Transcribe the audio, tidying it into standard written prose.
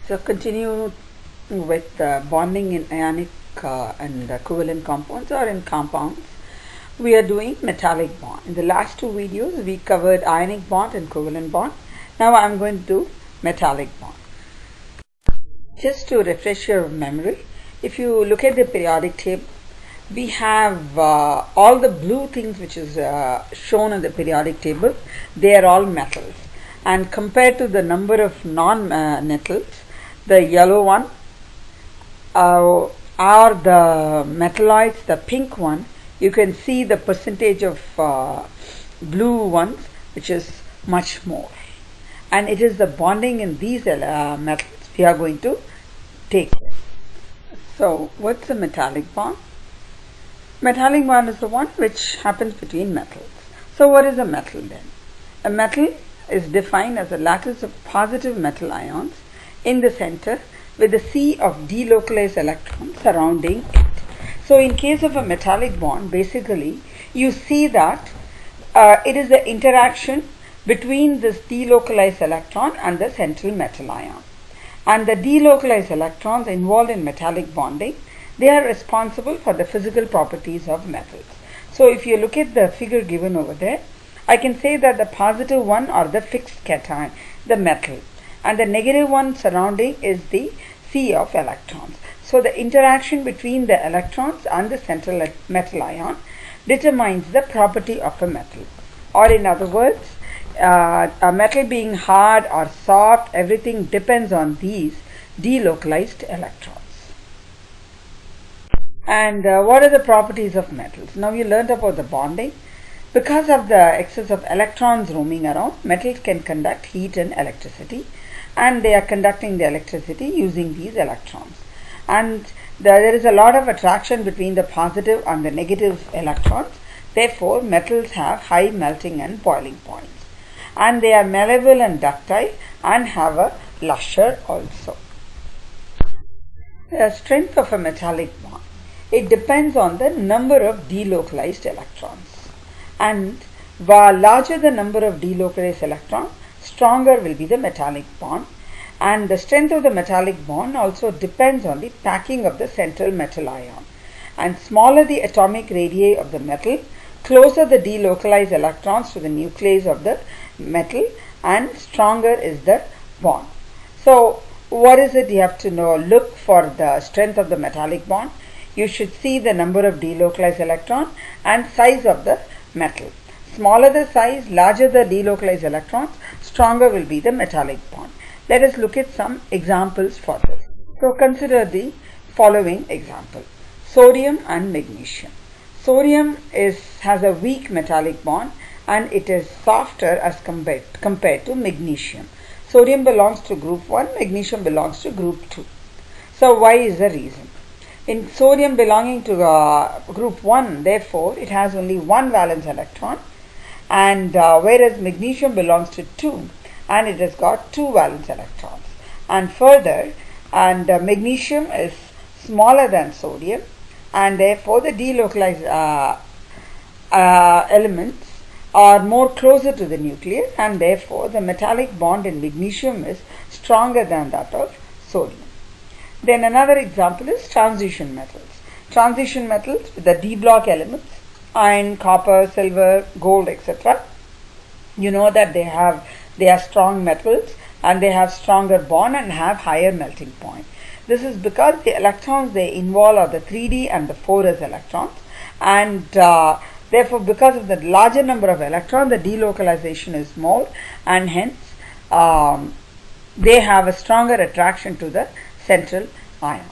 So continue with bonding in ionic and covalent compounds or in compounds. We are doing metallic bond. In the last two videos we covered ionic bond and covalent bond. Now I am going to do metallic bond. Just to refresh your memory, if you look at the periodic table, we have all the blue things which is shown in the periodic table. They are all metals, and compared to the number of non-metals, the yellow one or the metalloids, the pink one, you can see the percentage of blue ones which is much more, and it is the bonding in these metals we are going to take. So what's the metallic bond? Metallic bond is the one which happens between metals. So what is a metal then? A metal is defined as a lattice of positive metal ions in the center with a sea of delocalized electrons surrounding it. So in case of a metallic bond, basically you see that it is the interaction between this delocalized electron and the central metal ion. And the delocalized electrons involved in metallic bonding, they are responsible for the physical properties of metals. So if you look at the figure given over there, I can say that the positive one are the fixed cation, the metal, and the negative one surrounding is the sea of electrons. So the interaction between the electrons and the central metal ion determines the property of a metal. Or in other words, a metal being hard or soft, everything depends on these delocalized electrons. And what are the properties of metals? Now you learned about the bonding. Because of the excess of electrons roaming around, metals can conduct heat and electricity, and they are conducting the electricity using these electrons. And there is a lot of attraction between the positive and the negative electrons. Therefore, metals have high melting and boiling points. And they are malleable and ductile and have a lustre also. The strength of a metallic bond. It depends on the number of delocalized electrons. And while larger the number of delocalized electrons, stronger will be the metallic bond. And the strength of the metallic bond also depends on the packing of the central metal ion. And smaller the atomic radii of the metal, closer the delocalized electrons to the nucleus of the metal, and stronger is the bond. So what is it you have to know? Look for the strength of the metallic bond. You should see the number of delocalized electrons and size of the metal. Smaller the size, larger the delocalized electrons, stronger will be the metallic bond. Let us look at some examples for this. So consider the following example. Sodium and magnesium. Sodium has a weak metallic bond and it is softer as compared to magnesium. Sodium belongs to group 1, magnesium belongs to group 2. So why is the reason? In sodium belonging to group 1, therefore it has only one valence electron, and whereas magnesium belongs to 2 and it has got two valence electrons. And further, magnesium is smaller than sodium, and therefore the delocalized elements are more closer to the nucleus, and therefore the metallic bond in magnesium is stronger than that of sodium. Then another example is transition metals. Transition metals with the d block elements, iron, copper, silver, gold, etc. You know that they are strong metals and they have stronger bond and have higher melting point. This is because the electrons they involve are the 3d and the 4s electrons, and therefore because of the larger number of electrons, the delocalization is more, and hence they have a stronger attraction to the central ion.